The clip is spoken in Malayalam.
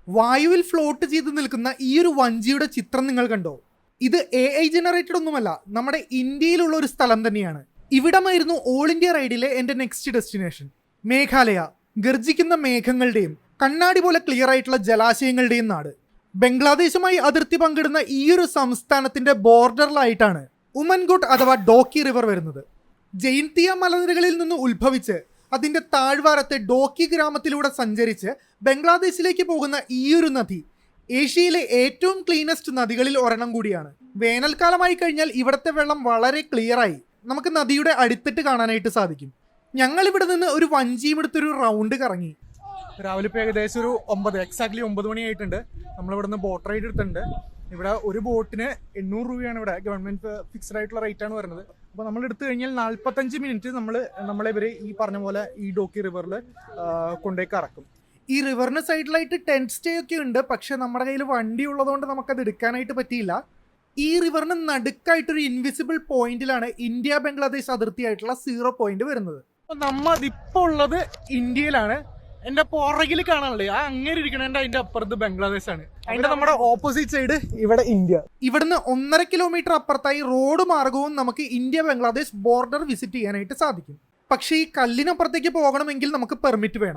വായുവിൽ ഫ്ലോട്ട് ചെയ്ത് നിൽക്കുന്ന ഈ ഒരു വഞ്ചിയുടെ ചിത്രം നിങ്ങൾ കണ്ടോ? ഇത് AI ജനറേറ്റഡ് ഒന്നുമല്ല, നമ്മുടെ ഇന്ത്യയിലുള്ള ഒരു സ്ഥലം തന്നെയാണ്. ഇവിടമായിരുന്നു ഓൾ ഇന്ത്യ റൈഡിലെ എൻ്റെ നെക്സ്റ്റ് ഡെസ്റ്റിനേഷൻ. മേഘാലയ, ഗർജിക്കുന്ന മേഘങ്ങളുടെയും കണ്ണാടി പോലെ ക്ലിയർ ആയിട്ടുള്ള ജലാശയങ്ങളുടെയും നാട്. ബംഗ്ലാദേശുമായി അതിർത്തി പങ്കിടുന്ന ഈ ഒരു സംസ്ഥാനത്തിന്റെ ബോർഡറിലായിട്ടാണ് ഉമൻഗോട്ട് അഥവാ ഡോക്കി റിവർ വരുന്നത്. ജൈൻതിയ മലനിരകളിൽ നിന്ന് ഉത്ഭവിച്ച് അതിന്റെ താഴ്വാരത്തെ ഡോക്കി ഗ്രാമത്തിലൂടെ സഞ്ചരിച്ച് ബംഗ്ലാദേശിലേക്ക് പോകുന്ന ഈ ഒരു നദി ഏഷ്യയിലെ ഏറ്റവും ക്ലീനസ്റ്റ് നദികളിൽ ഒരെണ്ണം കൂടിയാണ്. വേനൽക്കാലമായി കഴിഞ്ഞാൽ ഇവിടുത്തെ വെള്ളം വളരെ ക്ലിയറായി നമുക്ക് നദിയുടെ അടിത്തട്ട് കാണാനായിട്ട് സാധിക്കും. ഞങ്ങൾ ഇവിടെ നിന്ന് ഒരു വഞ്ചിയും എടുത്തൊരു റൗണ്ട് കറങ്ങി. രാവിലെ ഇപ്പോൾ ഏകദേശം ഒരു 9 മണിയായിട്ടുണ്ട്. നമ്മളിവിടെ നിന്ന് ബോട്ട് റൈഡ് എടുത്തിട്ടുണ്ട്. ഇവിടെ ഒരു ബോട്ടിന് 800 രൂപയാണ് ഇവിടെ ഗവൺമെന്റ് ഫിക്സ്ഡ് ആയിട്ടുള്ള റേറ്റ് ആണ് വരുന്നത്. അപ്പോൾ നമ്മൾ എടുത്തു കഴിഞ്ഞാൽ 45 മിനിറ്റ് നമ്മളെ ഇവർ ഈ പറഞ്ഞ പോലെ ഈ ഡോക്കി റിവറിൽ കൊണ്ടുപോയി കറക്കും. ഈ റിവറിന് സൈഡിലായിട്ട് ടെന്റ് സ്റ്റേ ഒക്കെ ഉണ്ട്. പക്ഷെ നമ്മുടെ കയ്യിൽ വണ്ടി ഉള്ളതുകൊണ്ട് നമുക്കത് എടുക്കാനായിട്ട് പറ്റിയില്ല. ഈ റിവറിന് നടുക്കായിട്ടൊരു ഇൻവിസിബിൾ പോയിന്റിലാണ് ഇന്ത്യ ബംഗ്ലാദേശ് അതിർത്തിയായിട്ടുള്ള 0 പോയിന്റ് വരുന്നത്. നമ്മൾ ഇപ്പോൾ ഉള്ളത് ഇന്ത്യയിലാണ്. എന്റെ പുറകിൽ കാണാനുള്ളത് ആ അങ്ങനെ ഇരിക്കണേന്റെ അതിന്റെ അപ്പുറത്ത് ബംഗ്ലാദേശാണ്. അതിന്റെ നമ്മുടെ ഓപ്പോസിറ്റ് സൈഡ് ഇവിടെ ഇന്ത്യ. ഇവിടുന്ന് 1.5 കിലോമീറ്റർ അപ്പുറത്തായി റോഡ് മാർഗവും നമുക്ക് ഇന്ത്യ ബംഗ്ലാദേശ് ബോർഡർ വിസിറ്റ് ചെയ്യാനായിട്ട് സാധിക്കും. പക്ഷേ ഈ കല്ലിനപ്പുറത്തേക്ക് പോകണമെങ്കിൽ നമുക്ക് പെർമിറ്റ് വേണം.